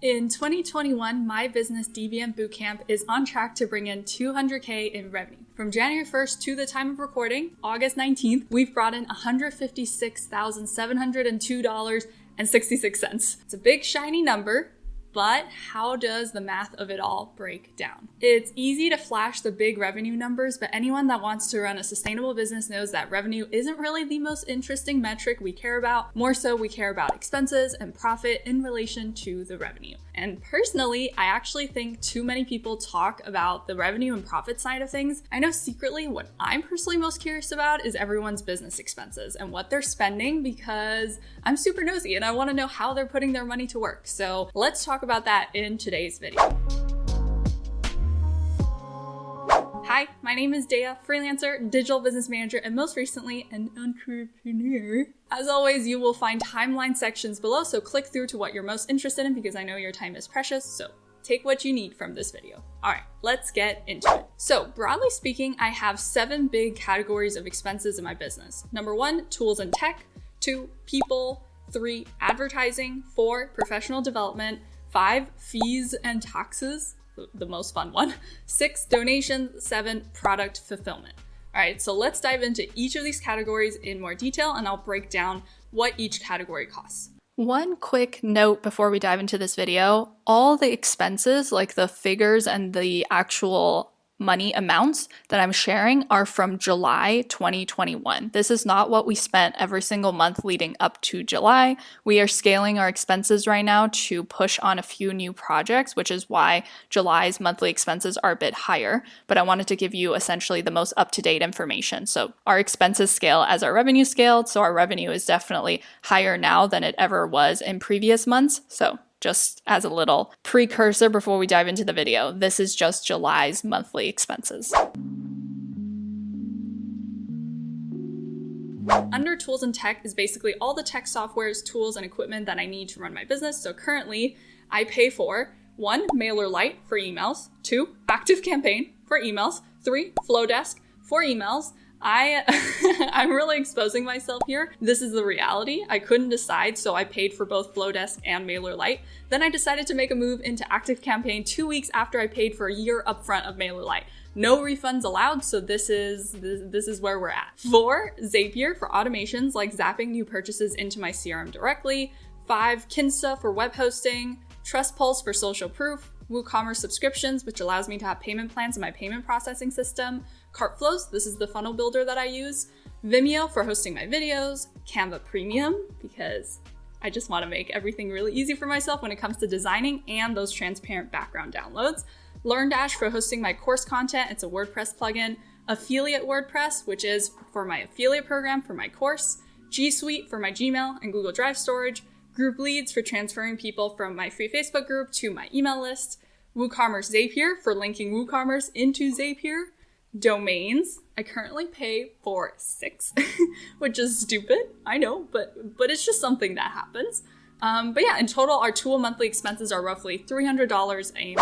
In 2021, my business DVM Bootcamp is on track to bring in $200K in revenue. From January 1st to the time of recording, August 19th, we've brought in $156,702.66. It's a big shiny number, but how does the math of it all break down? It's easy to flash the big revenue numbers, but anyone that wants to run a sustainable business knows that revenue isn't really the most interesting metric we care about. More so, we care about expenses and profit in relation to the revenue. And personally, I actually think too many people talk about the revenue and profit side of things. I know secretly what I'm personally most curious about is everyone's business expenses and what they're spending, because I'm super nosy and I want to know how they're putting their money to work. So let's talk about that in today's video. Hi, my name is Deya, freelancer, digital business manager, and most recently, an entrepreneur. As always, you will find timeline sections below, so click through to what you're most interested in because I know your time is precious, so take what you need from this video. All right, let's get into it. So broadly speaking, I have 7 big categories of expenses in my business. Number 1, tools and tech. 2, people. 3, advertising. 4, professional development. 5, fees and taxes, the most fun one. 6, donations. 7, product fulfillment. All right, so let's dive into each of these categories in more detail and I'll break down what each category costs. One quick note before we dive into this video, all the expenses, like the figures and the actual money amounts that I'm sharing are from July 2021. This is not what we spent every single month leading up to July. We are scaling our expenses right now to push on a few new projects, which is why July's monthly expenses are a bit higher. But I wanted to give you essentially the most up-to-date information. So our expenses scale as our revenue scaled. So our revenue is definitely higher now than it ever was in previous months. So just as a little precursor before we dive into the video, this is just July's monthly expenses. Under tools and tech is basically all the tech softwares, tools, and equipment that I need to run my business. So currently I pay for 1, MailerLite for emails, 2, ActiveCampaign for emails, 3, Flowdesk for emails. I'm really exposing myself here. This is the reality. I couldn't decide, so I paid for both Flowdesk and MailerLite. Then I decided to make a move into ActiveCampaign 2 weeks after I paid for a year upfront of MailerLite. No refunds allowed, so this is where we're at. 4, Zapier for automations like zapping new purchases into my CRM directly. 5, Kinsta for web hosting. TrustPulse for social proof. WooCommerce subscriptions, which allows me to have payment plans in my payment processing system. CartFlows, this is the funnel builder that I use. Vimeo for hosting my videos. Canva Premium, because I just want to make everything really easy for myself when it comes to designing and those transparent background downloads. LearnDash for hosting my course content. It's a WordPress plugin. Affiliate WordPress, which is for my affiliate program for my course. G Suite for my Gmail and Google Drive storage. Group Leads for transferring people from my free Facebook group to my email list. WooCommerce Zapier for linking WooCommerce into Zapier. Domains, I currently pay for 6, which is stupid, I know, but it's just something that happens. But yeah, in total, our tool monthly expenses are roughly $300 a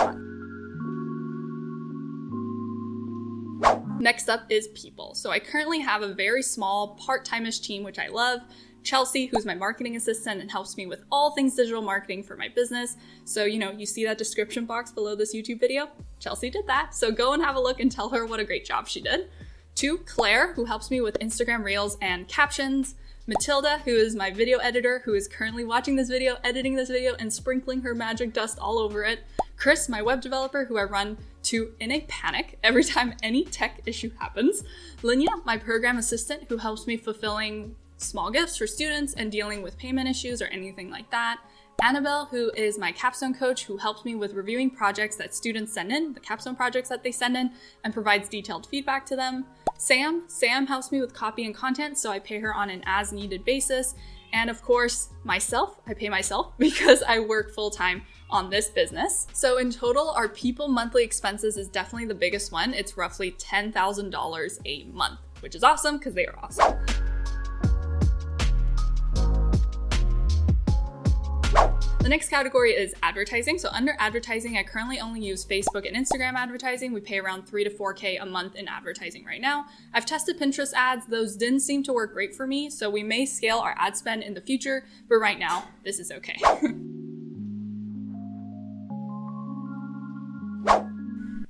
month. Next up is people. So I currently have a very small part-time-ish team, which I love. Chelsea, who's my marketing assistant and helps me with all things digital marketing for my business. So, you see that description box below this YouTube video? Chelsea did that. So go and have a look and tell her what a great job she did. 2, Claire, who helps me with Instagram Reels and captions. Matilda, who is my video editor, who is currently watching this video, editing this video, and sprinkling her magic dust all over it. Chris, my web developer, who I run to in a panic every time any tech issue happens. Linya, my program assistant, who helps me fulfilling small gifts for students and dealing with payment issues or anything like that. Annabelle, who is my capstone coach, who helps me with reviewing projects that students send in, the capstone projects that they send in, and provides detailed feedback to them. Sam helps me with copy and content, so I pay her on an as-needed basis. And of course, myself, I pay myself because I work full-time on this business. So in total, our people monthly expenses is definitely the biggest one. It's roughly $10,000 a month, which is awesome because they are awesome. The next category is advertising. So under advertising, I currently only use Facebook and Instagram advertising. We pay around $3 to $4K a month in advertising right now. I've tested Pinterest ads. Those didn't seem to work great for me, so we may scale our ad spend in the future, but right now, this is okay.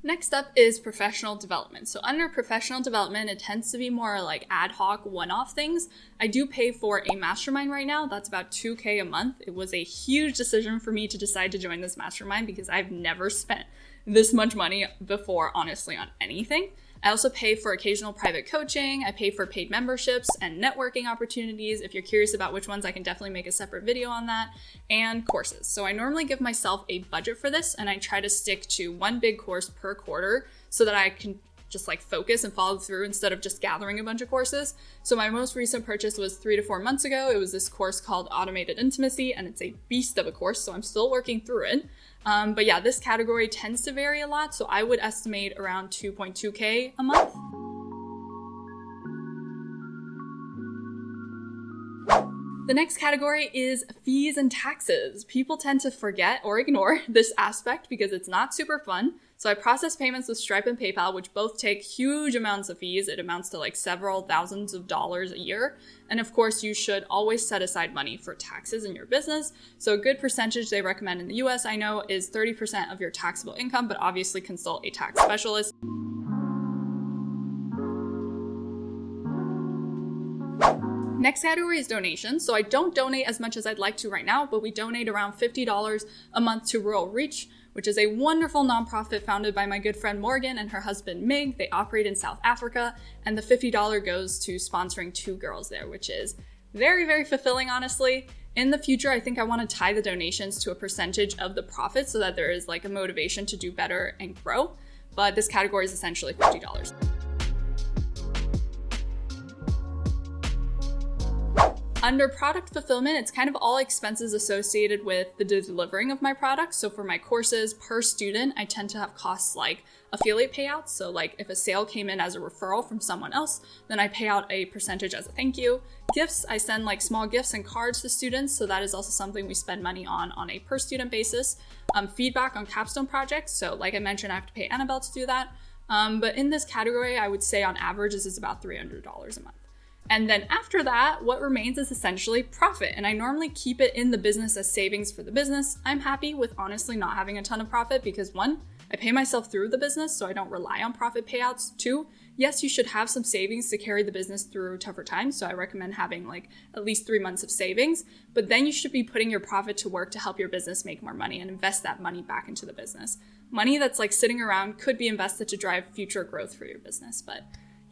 Next up is professional development. So under professional development, it tends to be more like ad hoc one-off things. I do pay for a mastermind right now. That's about $2,000 a month. It was a huge decision for me to decide to join this mastermind because I've never spent this much money before, honestly, on anything. I also pay for occasional private coaching. I pay for paid memberships and networking opportunities. If you're curious about which ones, I can definitely make a separate video on that, and courses. So I normally give myself a budget for this, and I try to stick to one big course per quarter so that I can just like focus and follow through instead of just gathering a bunch of courses. So my most recent purchase was 3 to 4 months ago. It was this course called Automated Intimacy, and it's a beast of a course, so I'm still working through it. But yeah, this category tends to vary a lot, so I would estimate around $2,200 a month. The next category is fees and taxes. People tend to forget or ignore this aspect because it's not super fun. So I process payments with Stripe and PayPal, which both take huge amounts of fees. It amounts to like several thousands of dollars a year. And of course, you should always set aside money for taxes in your business. So a good percentage they recommend in the US, I know, is 30% of your taxable income, but obviously consult a tax specialist. Next category is donations. So I don't donate as much as I'd like to right now, but we donate around $50 a month to Rural Reach, which is a wonderful nonprofit founded by my good friend Morgan and her husband Mig. They operate in South Africa, and the $50 goes to sponsoring 2 girls there, which is very, very fulfilling, honestly. In the future, I think I want to tie the donations to a percentage of the profit so that there is like a motivation to do better and grow. But this category is essentially $50. Under product fulfillment, it's kind of all expenses associated with the delivering of my products. So for my courses per student, I tend to have costs like affiliate payouts. So like if a sale came in as a referral from someone else, then I pay out a percentage as a thank you. Gifts, I send like small gifts and cards to students. So that is also something we spend money on a per student basis. Feedback on capstone projects. So like I mentioned, I have to pay Annabelle to do that. But in this category, I would say on average, this is about $300 a month. And then after that, what remains is essentially profit. And I normally keep it in the business as savings for the business. I'm happy with honestly not having a ton of profit because 1, I pay myself through the business, so I don't rely on profit payouts. 2, yes, you should have some savings to carry the business through tougher times. So I recommend having like at least 3 months of savings, but then you should be putting your profit to work to help your business make more money and invest that money back into the business. Money that's like sitting around could be invested to drive future growth for your business, but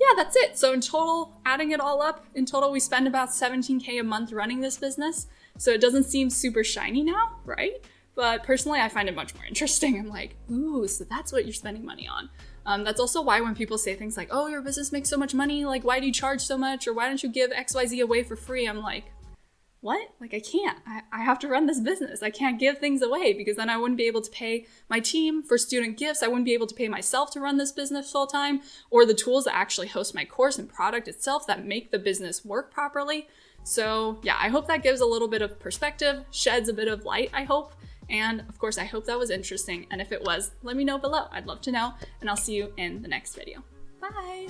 yeah, that's it. So in total, adding it all up, in total, we spend about $17,000 a month running this business. So it doesn't seem super shiny now, right? But personally, I find it much more interesting. I'm like, ooh, so that's what you're spending money on. That's also why when people say things like, oh, your business makes so much money, like, why do you charge so much? Or why don't you give XYZ away for free? I'm like, what? Like, I can't. I have to run this business. I can't give things away because then I wouldn't be able to pay my team for student gifts. I wouldn't be able to pay myself to run this business full time, or the tools that actually host my course and product itself that make the business work properly. So yeah, I hope that gives a little bit of perspective, sheds a bit of light, I hope. And of course, I hope that was interesting. And if it was, let me know below. I'd love to know. And I'll see you in the next video. Bye.